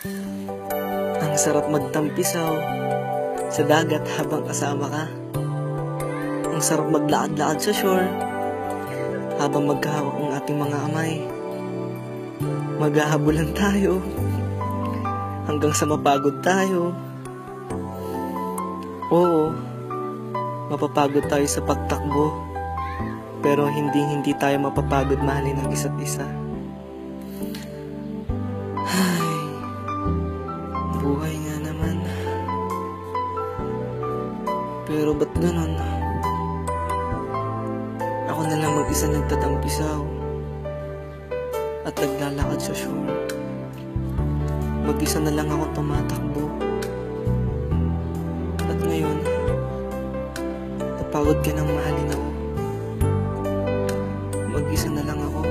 Ang sarap magtampisaw sa dagat habang kasama ka. Ang sarap maglakad-lakad sa shore habang magkahawak ang ating mga amay. Maghahabulan tayo hanggang sa mapagod tayo. Oo, mapapagod tayo sa pagtakbo, pero hindi tayo mapapagod mahalin ng isa't isa. Ay, buhay nga naman. Pero ba't ganon? Ako na lang mag-isa nagtatampisaw at naglalakad sa shore. Mag-isa na lang ako tumatakbo. At ngayon, napagod ka nang mahalin ako. Mag-isa na lang ako.